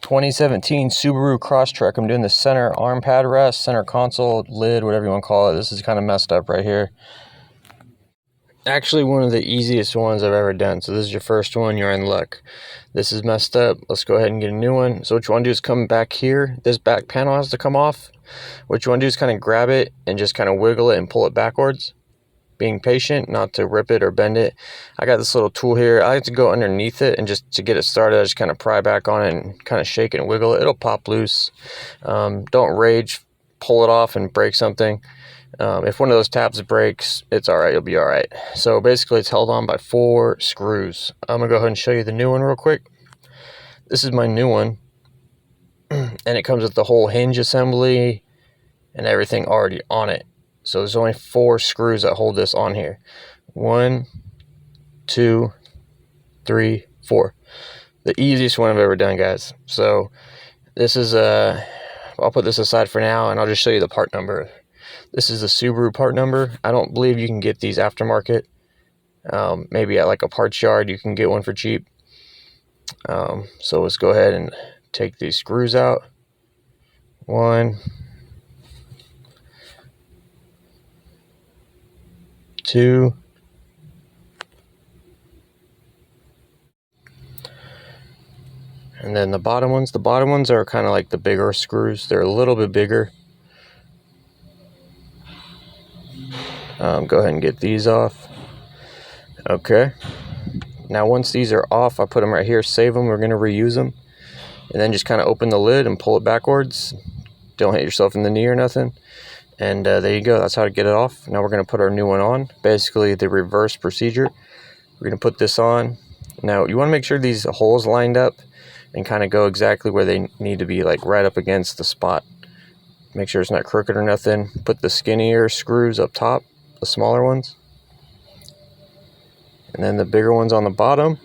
2017 Subaru Crosstrek. I'm doing the center arm pad rest, center console, lid, whatever you want to call it. This is kind of messed up right here. Actually, one of the easiest ones I've ever done. So this is your first one, you're in luck. This is messed up. Let's go ahead and get a new one. So what you want to do is come back here. This back panel has to come off. What you want to do is kind of grab it and just kind of wiggle it and pull it backwards. Being patient, not to rip it or bend it. I got this little tool here. I like to go underneath it, and just to get it started, I just kind of pry back on it and kind of shake it and wiggle it. It'll pop loose. Don't rage, pull it off and break something. If one of those tabs breaks, it's all right. You'll be all right. So basically, it's held on by 4 screws. I'm gonna go ahead and show you the new one real quick. This is my new one, and it comes with the whole hinge assembly and everything already on it. So there's only 4 screws that hold this on here. 1, 2, 3, 4. The easiest one I've ever done, guys. So this is I'll put this aside for now, and I'll just show you the part number. This is the Subaru part number. I don't believe you can get these aftermarket. Maybe at like a parts yard you can get one for cheap. So let's go ahead and take these screws out. 1, 2, and then the bottom ones are kind of like the bigger screws. They're a little bit bigger. Go ahead and get these off. Okay, now once these are off, I put them right here, save them. We're going to reuse them, and then just kind of open the lid and pull it backwards. Don't hit yourself in the knee or nothing. And there you go. That's how to get it off. Now we're going to put our new one on. Basically the reverse procedure. We're going to put this on. Now you want to make sure these holes lined up and kind of go exactly where they need to be, like right up against the spot. Make sure it's not crooked or nothing. Put the skinnier screws up top, the smaller ones, and then the bigger ones on the bottom.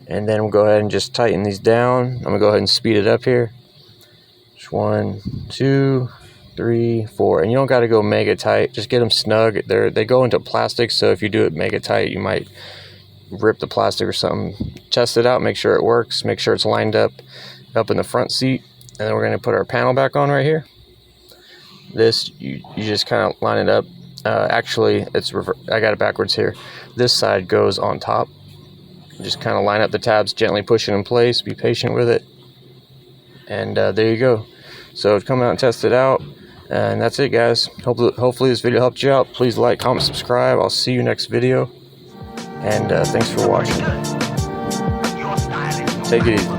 And then we'll go ahead and just tighten these down. I'm going to go ahead and speed it up here. Just 1, 2, 3, 4, and you don't got to go mega tight. Just get them snug. They go into plastic, so if you do it mega tight, you might rip the plastic or something. Test it out, make sure it works, make sure it's lined up in the front seat. And then we're going to put our panel back on right here. This you just kind of line it up. Actually, I got it backwards here. This side goes on top. Just kind of line up the tabs, gently push it in place. Be patient with it, and there you go. So come out and test it out. And that's it, guys. Hopefully this video helped you out. Please like, comment, subscribe. I'll see you next video. And thanks for watching. Take it easy.